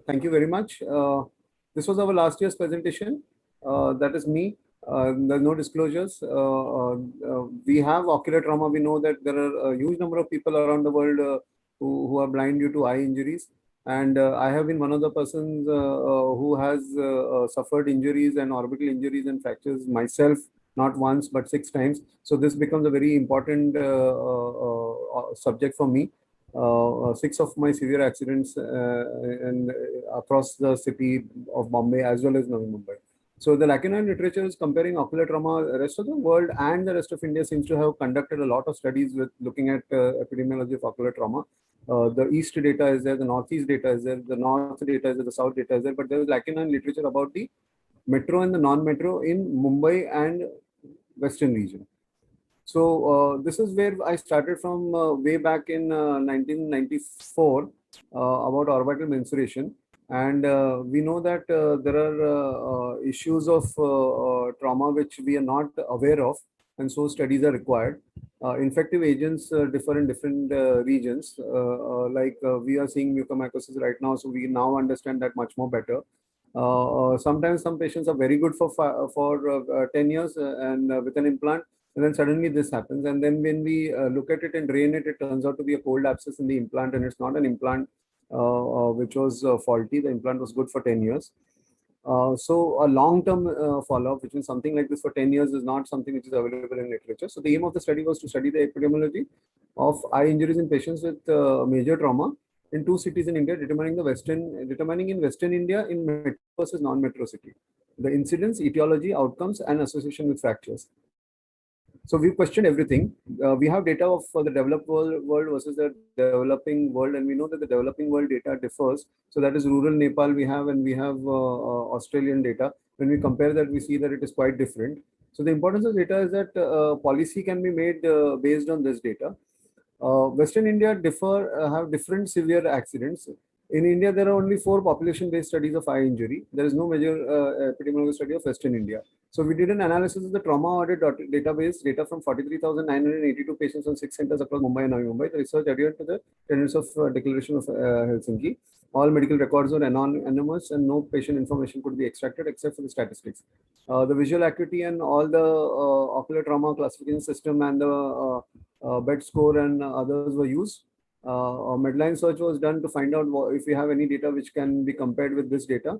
Thank you very much. This was our last year's presentation. That is me. There's no disclosures. We have ocular trauma. We know that there are a huge number of people around the world who are blind due to eye injuries. And I have been one of the persons who has suffered injuries and orbital injuries and fractures myself, not once, but 6 times. So this becomes a very important subject for me. 6 of my severe accidents and across the city of Bombay as well as Navi Mumbai. So the Lacunine literature is comparing ocular trauma. The rest of the world and the rest of India seems to have conducted a lot of studies with looking at epidemiology of ocular trauma. The East data is there, the Northeast data is there, the North data is there, the South data is there, but there is Lacunine literature about the metro and the non-metro in Mumbai and Western region. So this is where I started from way back in 1994 about orbital mensuration. And we know that there are issues of trauma which we are not aware of, and so studies are required. Infective agents differ in different regions. We are seeing mucormycosis right now, so we now understand that much more better. Sometimes some patients are very good for 10 years and with an implant, and then suddenly this happens. And then when we look at it and drain it, it turns out to be a cold abscess in the implant, and it's not an implant which was faulty. The implant was good for 10 years. So a long-term follow-up, which means something like this for 10 years, is not something which is available in literature. So the aim of the study was to study the epidemiology of eye injuries in patients with major trauma in 2 cities in India, determining in Western India in metro versus non-metro city, the incidence, etiology, outcomes, and association with fractures. So we've questioned everything. We have data of the developed world versus the developing world, and we know that the developing world data differs. So that is rural Nepal we have, and we have Australian data. When we compare that, we see that it is quite different. So the importance of data is that policy can be made based on this data. Western India have different severe accidents. In India, there are only 4 population-based studies of eye injury. There is no major epidemiological study of Western India. So we did an analysis of the trauma audit database data from 43,982 patients on 6 centers across Mumbai and Navi Mumbai. The research adhered to the tenets of Declaration of Helsinki. All medical records were anonymous, and no patient information could be extracted except for the statistics. The visual acuity and all the ocular trauma classification system and the bed score and others were used. A Medline search was done to find out if we have any data which can be compared with this data.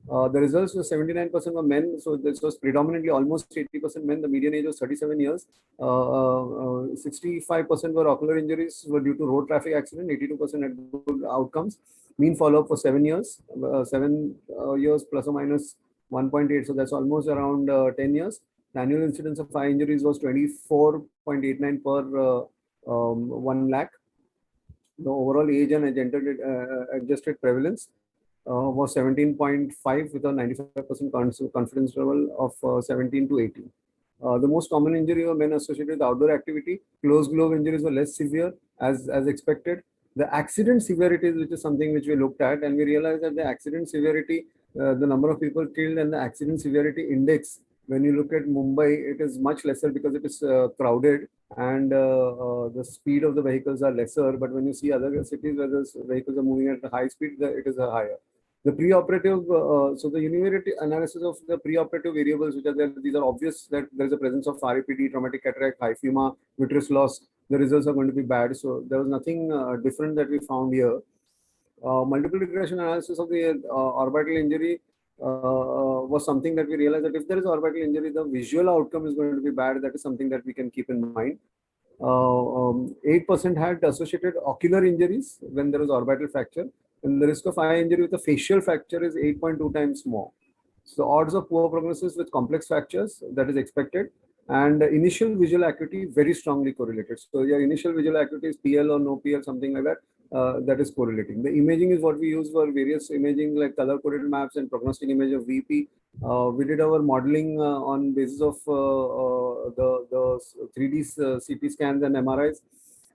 The results were 79% were men, so this was predominantly almost 80% men. The median age was 37 years. 65% were ocular injuries were due to road traffic accident. 82% had good outcomes. Mean follow-up for 7 years. 7 years plus or minus 1.8, so that's almost around 10 years. The annual incidence of eye injuries was 24.89 per 1 lakh. The overall age and adjusted prevalence was 17.5 with a 95% confidence level of 17 to 18. The most common injury were men associated with outdoor activity. Closed glove injuries were less severe as expected. The accident severities, which is something which we looked at, and we realized that the accident severity, the number of people killed and the accident severity index, when you look at Mumbai, it is much lesser because it is crowded and the speed of the vehicles are lesser. But when you see other cities where the vehicles are moving at a high speed, it is higher. The preoperative, so the univariate analysis of the preoperative variables, which are there, these are obvious that there is a presence of RAPD, traumatic cataract, hyphema, vitreous loss. The results are going to be bad. So there was nothing different that we found here. Multiple regression analysis of the orbital injury was something that we realized that if there is orbital injury, the visual outcome is going to be bad. That is something that we can keep in mind. 8% had associated ocular injuries when there was orbital fracture, and the risk of eye injury with a facial fracture is 8.2 times more. So odds of poor prognosis with complex fractures, that is expected, and initial visual acuity very strongly correlated. So your initial visual acuity is PL or no PL, something like that. That is correlating. The imaging is what we use for various imaging like color-coded maps and prognostic image of VP. We did our modeling on basis of the 3D CT scans and MRIs.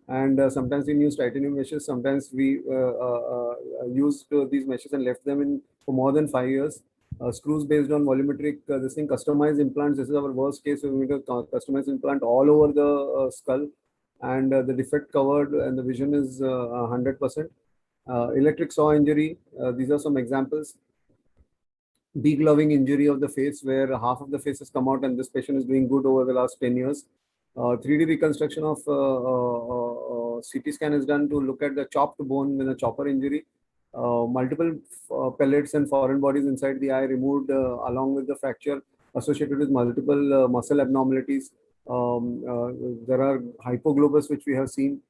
And sometimes we use titanium meshes. Sometimes we used these meshes and left them in for more than 5 years. Screws based on volumetric, this thing, customized implants. This is our worst case. We need a customized implant all over the skull, and the defect covered, and the vision is 100%. Electric saw injury, these are some examples. Degloving injury of the face, where half of the face has come out and this patient is doing good over the last 10 years. 3D reconstruction of CT scan is done to look at the chopped bone in a chopper injury. Multiple pellets and foreign bodies inside the eye removed along with the fracture associated with multiple muscle abnormalities. There are hypoglobus, which we have seen.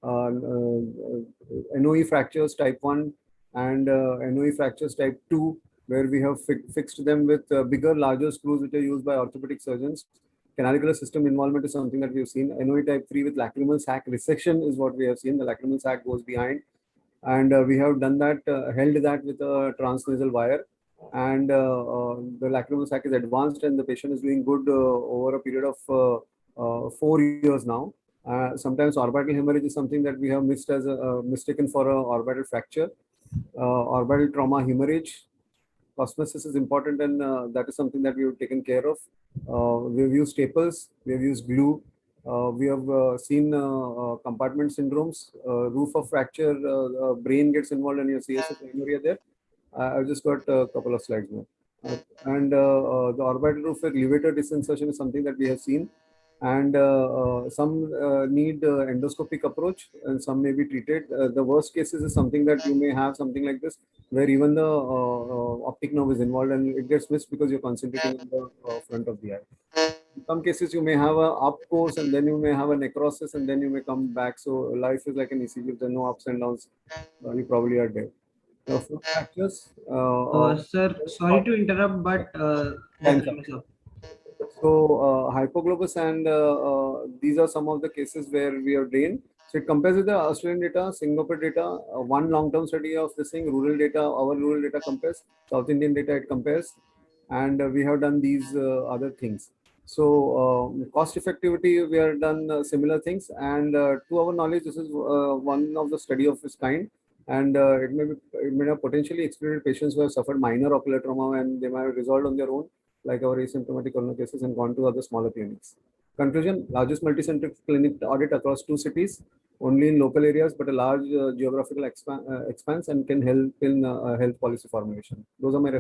NOE fractures type 1 and NOE fractures type 2, where we have fixed them with bigger, larger screws which are used by orthopedic surgeons. Canalicular system involvement is something that we have seen. NOE type 3 with lacrimal sac resection is what we have seen. The lacrimal sac goes behind. And we have done that, held that with a transnasal wire. And the lacrimal sac is advanced and the patient is doing good over a period of 4 years now. Sometimes orbital hemorrhage is something that we have missed as mistaken for a orbital fracture. Orbital trauma hemorrhage. Cosmesis is important, and that is something that we have taken care of. We've used staples, we have used glue. We have seen compartment syndromes, roof of fracture, brain gets involved and your CSF area there. I've just got a couple of slides more. And the orbital roof with levator disinsertion is something that we have seen. And some need endoscopic approach and some may be treated. The worst cases is something that you may have something like this, where even the optic nerve is involved and it gets missed because you're concentrating on the front of the eye. In some cases, you may have a up course and then you may have a necrosis and then you may come back. So life is like an ECG. If there are no ups and downs, you probably are dead. Foot fractures. Sir, sorry to interrupt, but so hypoglobus and these are some of the cases where we have drained. So it compares with the Australian data, Singapore data, one long-term study of this thing, rural data, our rural data compares, South Indian data it compares, and we have done these other things. So cost effectivity, we have done similar things, and to our knowledge, this is one of the study of this kind, and it may have potentially experienced patients who have suffered minor ocular trauma and they might have resolved on their own, like our asymptomatic corona cases, and gone to other smaller clinics. Conclusion: largest multicentric clinic audit across 2 cities, only in local areas, but a large geographical expanse and can help in health policy formulation. Those are my